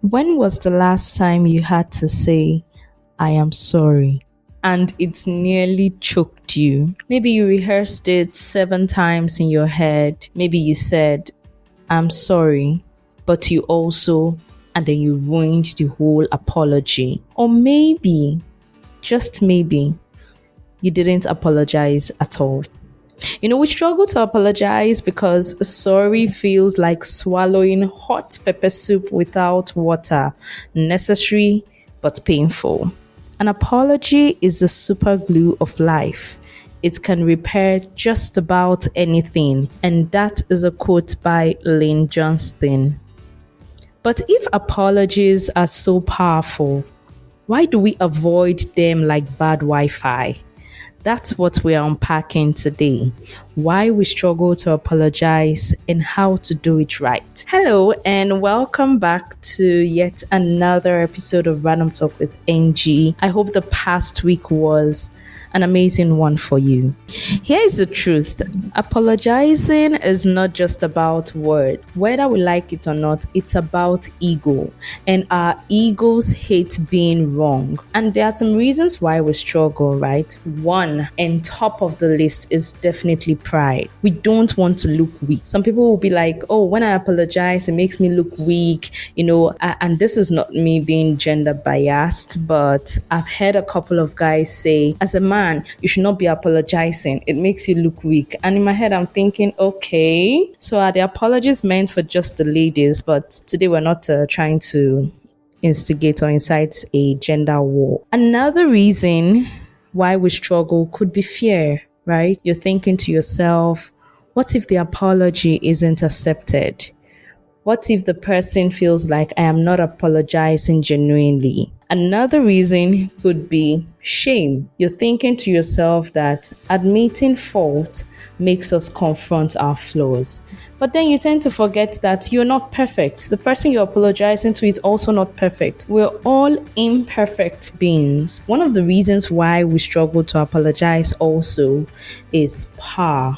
When was the last time you had to say, I am sorry? And it nearly choked you. Maybe you rehearsed it 7 times in your head. Maybe you said, I'm sorry, but you also, and then you ruined the whole apology. Or maybe, just maybe, you didn't apologize at all. We struggle to apologize because sorry feels like swallowing hot pepper soup without water, necessary but painful. An apology is the super glue of life. It can repair just about anything, and that is a quote by Lynn Johnston. But if apologies are so powerful, why do we avoid them like bad Wi Fi? That's what we're unpacking today. Why we struggle to apologize and how to do it right. Hello, and welcome back to yet another episode of Random Talk with NG. I hope the past week was an amazing one for you. Here is the truth. Apologizing is not just about words. Whether we like it or not, it's about ego. And our egos hate being wrong. And there are some reasons why we struggle, right? One, and top of the list is definitely pride. We don't want to look weak. Some people will be like, oh, when I apologize, it makes me look weak, and this is not me being gender biased, but I've heard a couple of guys say, as a man, you should not be apologizing. It makes you look weak. And in my head, I'm thinking, okay, so are the apologies meant for just the ladies? But today we're not trying to instigate or incite a gender war. Another reason why we struggle could be fear, right? You're thinking to yourself, what if the apology isn't accepted? What if the person feels like I am not apologizing genuinely? Another reason could be shame. You're thinking to yourself that admitting fault makes us confront our flaws. But then you tend to forget that you're not perfect. The person you're apologizing to is also not perfect. We're all imperfect beings. One of the reasons why we struggle to apologize also is power.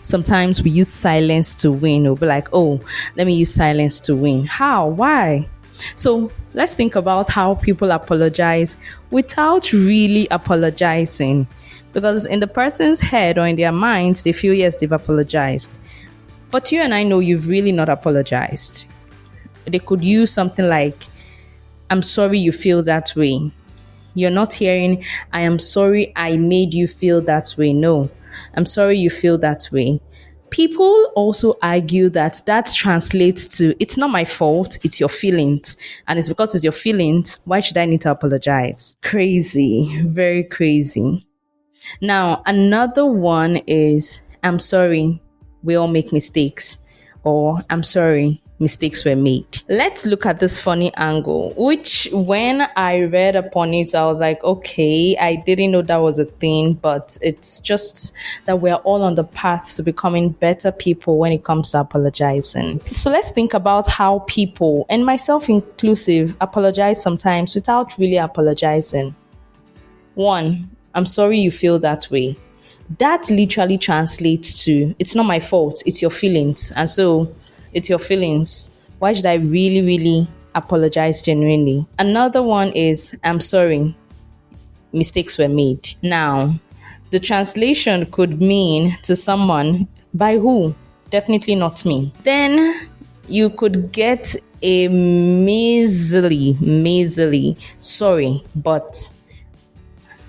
Sometimes we use silence to win. We'll be like, oh, let me use silence to win. How? Why? So let's think about how people apologize without really apologizing. Because in the person's head or in their minds, they feel, yes, they've apologized. But you and I know you've really not apologized. They could use something like, I'm sorry you feel that way. You're not hearing, I am sorry I made you feel that way. No, I'm sorry you feel that way. People also argue that that translates to, it's not my fault, it's your feelings. And it's because it's your feelings, why should I need to apologize? Crazy, very crazy. Now, another one is, I'm sorry, we all make mistakes. Or, I'm sorry, mistakes were made. Let's look at this funny angle, which when I read upon it, I was like, okay, I didn't know that was a thing, but it's just that we're all on the path to becoming better people when it comes to apologizing. So let's think about how people, and myself inclusive, apologize sometimes without really apologizing. One, I'm sorry you feel that way. That literally translates to, it's not my fault, it's your feelings. And so it's your feelings. Why should I really, really apologize genuinely? Another one is, I'm sorry, mistakes were made. Now, the translation could mean to someone, by who? Definitely not me. Then you could get a measly, sorry, but.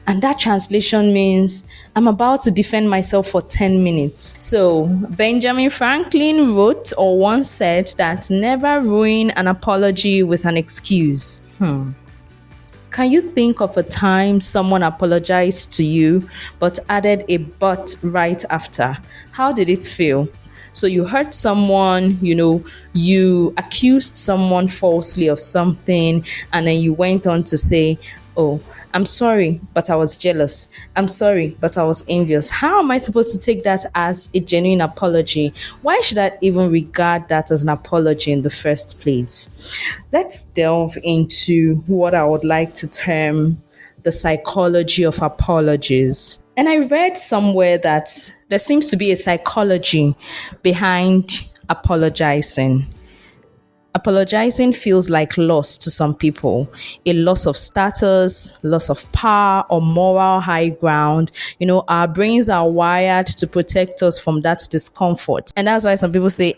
And that translation means I'm about to defend myself for 10 minutes. So Benjamin Franklin wrote or once said that never ruin an apology with an excuse. Can you think of a time someone apologized to you but added a but right after? How did it feel? So you hurt someone, you accused someone falsely of something, and then you went on to say, oh, I'm sorry, but I was jealous. I'm sorry, but I was envious. How am I supposed to take that as a genuine apology? Why should I even regard that as an apology in the first place? Let's delve into what I would like to term the psychology of apologies. And I read somewhere that there seems to be a psychology behind apologizing. Apologizing feels like loss to some people, a loss of status, loss of power, or moral high ground. Our brains are wired to protect us from that discomfort. And that's why some people say,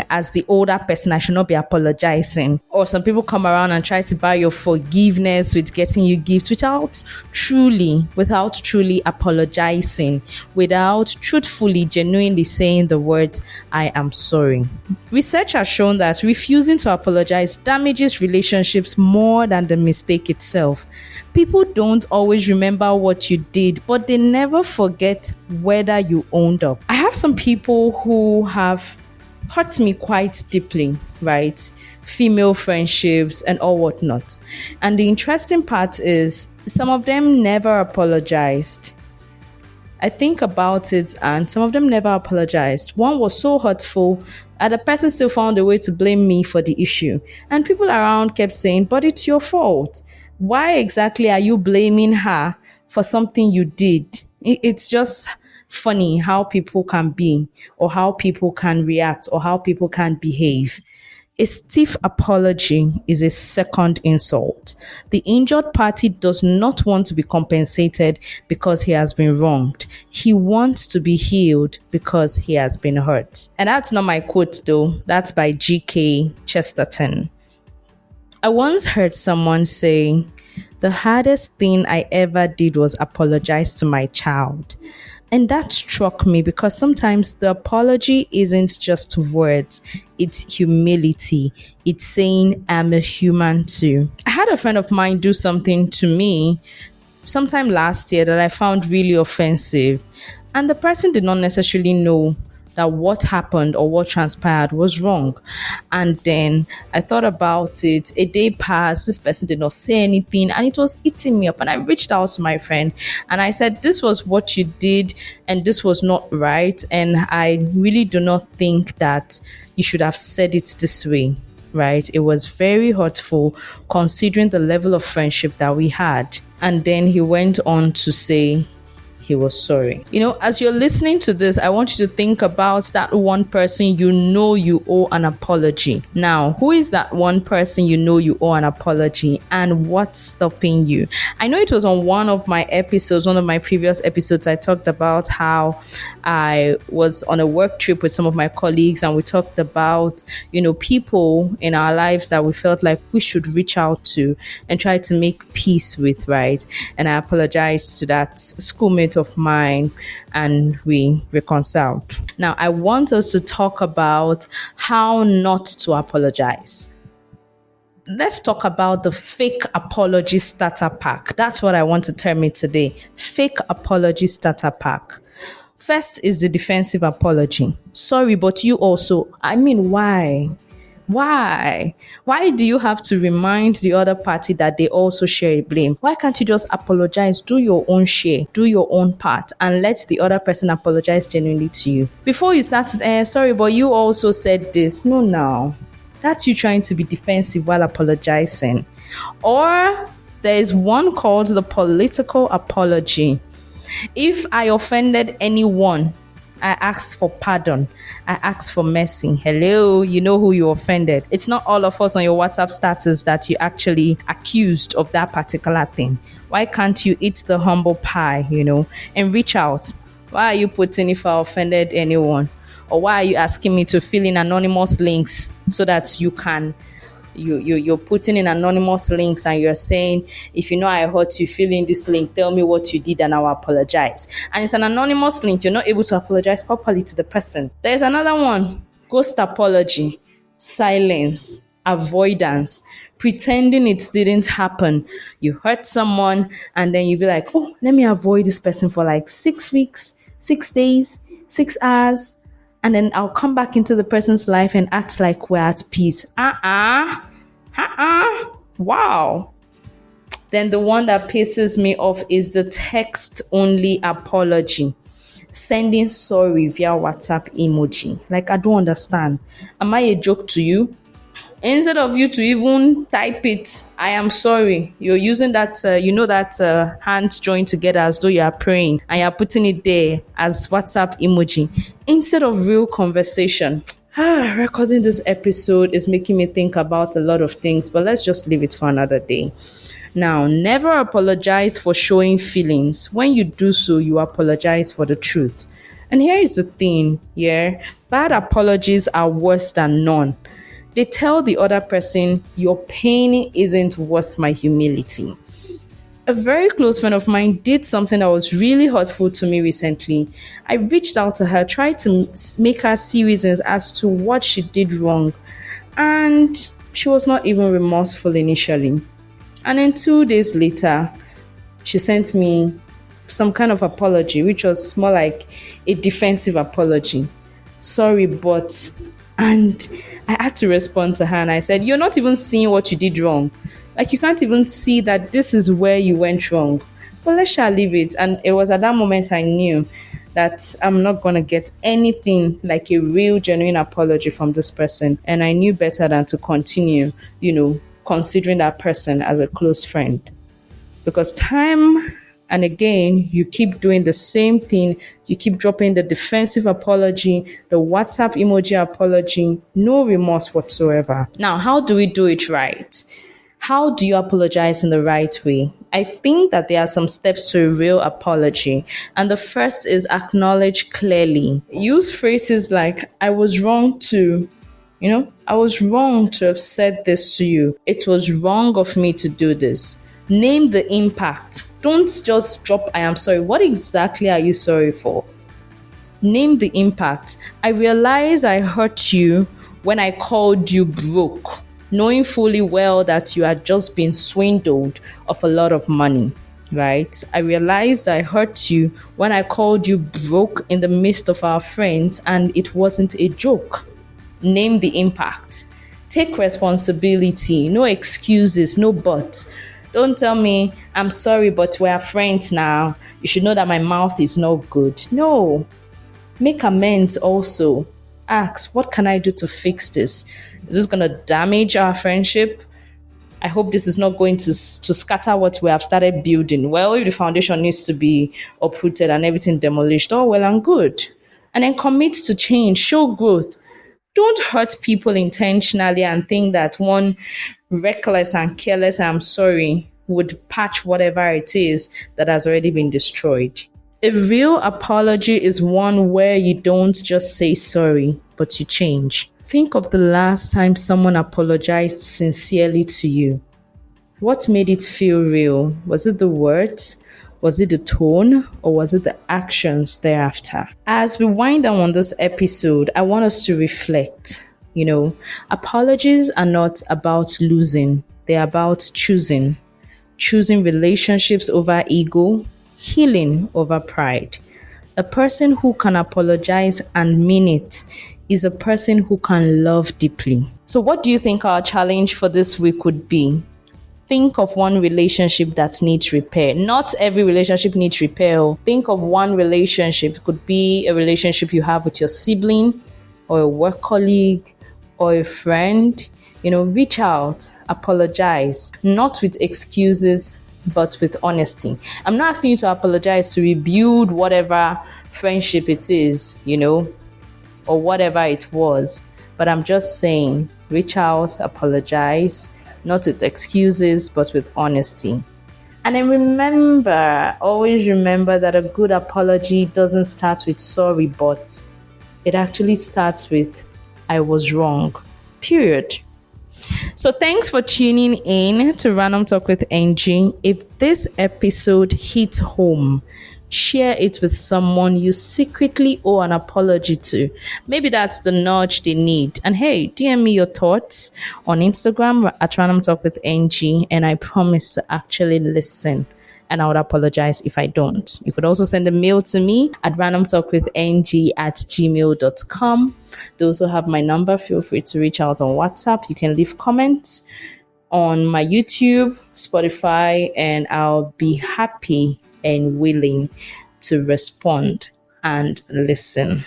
as the older person, I should not be apologizing. Or some people come around and try to buy your forgiveness with getting you gifts without truly apologizing, without truthfully, genuinely saying the words, I am sorry. Research has shown that refusing to apologize damages relationships more than the mistake itself. People don't always remember what you did, but they never forget whether you owned up. I have some people who have hurt me quite deeply, right? Female friendships and all whatnot. And the interesting part is some of them never apologized. I think about it, and some of them never apologized. One was so hurtful, and the person still found a way to blame me for the issue. And people around kept saying, but it's your fault. Why exactly are you blaming her for something you did? It's just funny how people can be, or how people can react, or how people can behave. A stiff apology is a second insult. The injured party does not want to be compensated because he has been wronged. He wants to be healed because he has been hurt. And that's not my quote though. That's by G.K. Chesterton. I once heard someone say, the hardest thing I ever did was apologize to my child. And that struck me because sometimes the apology isn't just words, it's humility. It's saying, I'm a human too. I had a friend of mine do something to me sometime last year that I found really offensive. And the person did not necessarily know that what happened or what transpired was wrong. And then I thought about it. A day passed, this person did not say anything, and it was eating me up. And I reached out to my friend and I said, this was what you did and this was not right. And I really do not think that you should have said it this way. Right? It was very hurtful considering the level of friendship that we had. And then he went on to say, he was sorry. As you're listening to this, I want you to think about that one person you owe an apology. Now, who is that one person you owe an apology, and what's stopping you? I know it was on one of my previous episodes, I talked about how I was on a work trip with some of my colleagues, and we talked about, people in our lives that we felt like we should reach out to and try to make peace with, right? And I apologized to that schoolmate of mine and we reconciled. Now, I want us to talk about how not to apologize. Let's talk about the fake apology starter pack. That's what I want to term it today. Fake apology starter pack. First is the defensive apology. Sorry, but you also. Why? Why? Why do you have to remind the other party that they also share a blame? Why can't you just apologize, do your own share, do your own part, and let the other person apologize genuinely to you? Before you start, sorry, but you also said this. No, now. That's you trying to be defensive while apologizing. Or there is one called the political apology. If I offended anyone, I ask for pardon. I ask for mercy. Hello, you know who you offended. It's not all of us on your WhatsApp status that you actually accused of that particular thing. Why can't you eat the humble pie, and reach out? Why are you putting if I offended anyone? Or why are you asking me to fill in anonymous links so that you can you're putting in anonymous links and you're saying, if I hurt you, fill in this link, tell me what you did and I'll apologize. And it's an anonymous link. You're not able to apologize properly to the person. There's another one, ghost apology, silence, avoidance, pretending it didn't happen. You hurt someone and then you be like, oh, let me avoid this person for like 6 weeks, 6 days, 6 hours. And then I'll come back into the person's life and act like we're at peace. Wow. Then the one that pisses me off is the text-only apology. Sending sorry via WhatsApp emoji. Like, I don't understand. Am I a joke to you? Instead of you to even type it, I am sorry, you're using that, hands joined together as though you are praying, and you're putting it there as WhatsApp emoji instead of real conversation. Recording this episode is making me think about a lot of things, but let's just leave it for another day. Now, never apologize for showing feelings. When you do so, you apologize for the truth. And here is the thing, yeah, bad apologies are worse than none. They tell the other person, your pain isn't worth my humility. A very close friend of mine did something that was really hurtful to me recently. I reached out to her, tried to make her see reasons as to what she did wrong, and she was not even remorseful initially. And then 2 days later, she sent me some kind of apology, which was more like a defensive apology. Sorry, but, and I had to respond to her and I said, you're not even seeing what you did wrong. Like, you can't even see that this is where you went wrong. But let's shall leave it. And it was at that moment I knew that I'm not going to get anything like a real, genuine apology from this person. And I knew better than to continue, considering that person as a close friend. Because time and again, you keep doing the same thing. You keep dropping the defensive apology, the WhatsApp emoji apology, no remorse whatsoever. Now, how do we do it right? How do you apologize in the right way? I think that there are some steps to a real apology. And the first is acknowledge clearly. Use phrases like, I was wrong to, I was wrong to have said this to you. It was wrong of me to do this. Name the impact. Don't just drop, I am sorry. What exactly are you sorry for? Name the impact. I realize I hurt you when I called you broke, knowing fully well that you had just been swindled of a lot of money, right? I realized I hurt you when I called you broke in the midst of our friends and it wasn't a joke. Name the impact. Take responsibility. No excuses, no buts. Don't tell me, I'm sorry, but we're friends now. You should know that my mouth is not good. No. Make amends also. Ask, what can I do to fix this? Is this going to damage our friendship? I hope this is not going to scatter what we have started building. Well, if the foundation needs to be uprooted and everything demolished, all well and good. And then commit to change, show growth. Don't hurt people intentionally and think that one reckless and careless I'm sorry would patch whatever it is that has already been destroyed. A real apology is one where you don't just say sorry, but you change. Think of the last time someone apologized sincerely to you. What made it feel real? Was it the words? Was it the tone? Or was it the actions thereafter? As we wind down on this episode, I want us to reflect. Apologies are not about losing. They're about choosing. Choosing relationships over ego, healing over pride. A person who can apologize and mean it is a person who can love deeply. So what do you think our challenge for this week would be? Think of one relationship that needs repair. Not every relationship needs repair. Think of one relationship. It could be a relationship you have with your sibling or a work colleague or a friend. Reach out, apologize, not with excuses, but with honesty. I'm not asking you to apologize to rebuild whatever friendship it is, or whatever it was. But I'm just saying, reach out, apologize, not with excuses, but with honesty. And then always remember that a good apology doesn't start with sorry, but it actually starts with I was wrong, period. So thanks for tuning in to Random Talk with Angie. If this episode hit home, share it with someone you secretly owe an apology to. Maybe that's the nudge they need. And hey, DM me your thoughts on Instagram at Random Talk with Angie, and I promise to actually listen. And I would apologize if I don't. You could also send a mail to me at randomtalkwithangie@gmail.com. Those who have my number, feel free to reach out on WhatsApp. You can leave comments on my YouTube, Spotify, and I'll be happy and willing to respond and listen.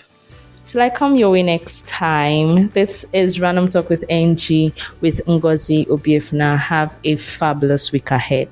Till I come your way next time, this is Random Talk with Angie with Ngozi Obiefna. Have a fabulous week ahead.